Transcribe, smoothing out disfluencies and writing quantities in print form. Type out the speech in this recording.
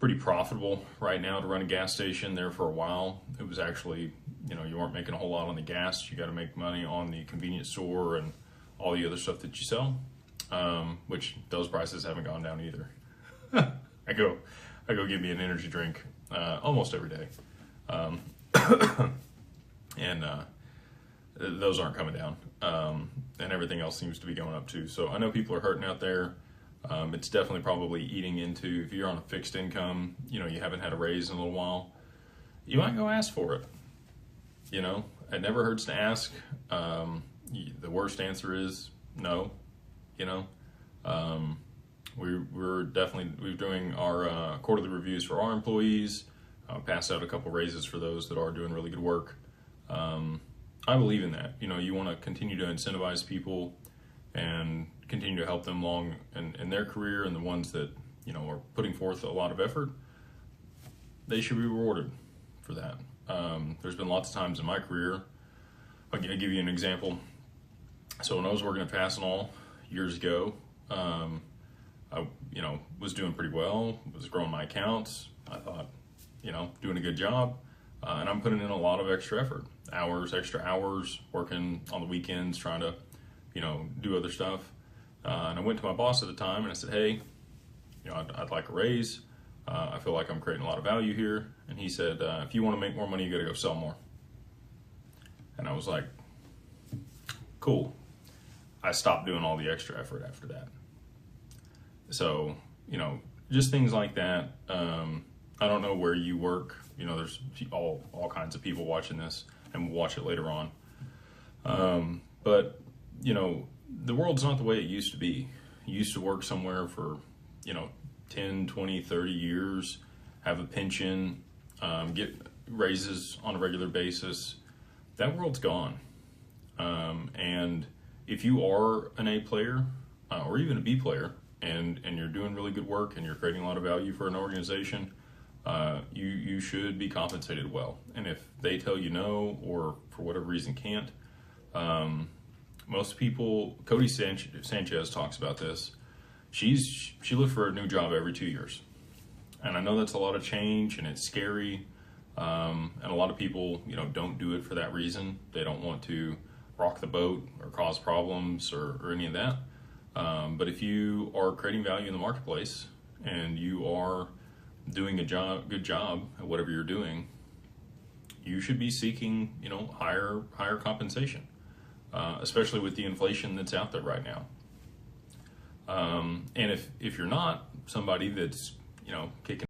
pretty profitable right now to run a gas station. There for a while, it was actually, you weren't making a whole lot on the gas. You got to make money on the convenience store and all the other stuff that you sell, which those prices haven't gone down either. I go get me an energy drink almost every day, and those aren't coming down, and everything else seems to be going up too. So I know people are hurting out there. It's definitely probably eating into, if you're on a fixed income, you haven't had a raise in a little while, you might go ask for it. It never hurts to ask. The worst answer is no. We're doing our quarterly reviews for our employees, passed out a couple raises for those that are doing really good work. I believe in that. You want to continue to incentivize people and continue to help them along in their career, and the ones that are putting forth a lot of effort, they should be rewarded for that. There's been lots of times in my career. I'll give you an example. So when I was working at Fastenal years ago, I was doing pretty well, was growing my accounts. I thought, doing a good job, and I'm putting in a lot of extra effort, extra hours, working on the weekends, trying to do other stuff. And I went to my boss at the time and I said, hey, I'd like a raise. I feel like I'm creating a lot of value here. And he said, if you want to make more money, you got to go sell more. And I was like, cool. I stopped doing all the extra effort after that. So, just things like that. I don't know where you work. There's all kinds of people watching this, and we'll watch it later on. But the world's not the way it used to be. You used to work somewhere for, 10, 20, 30 years, have a pension, get raises on a regular basis. That world's gone. And if you are an A player, or even a B player, and you're doing really good work and you're creating a lot of value for an organization, you should be compensated well. And if they tell you no, or for whatever reason can't, most people, Cody Sanchez talks about this. She looks for a new job every 2 years. And I know that's a lot of change and it's scary. And a lot of people, don't do it for that reason. They don't want to rock the boat or cause problems or any of that. But if you are creating value in the marketplace and you are doing a good job at whatever you're doing, you should be seeking, higher compensation. Especially with the inflation that's out there right now. And if you're not somebody that's, kicking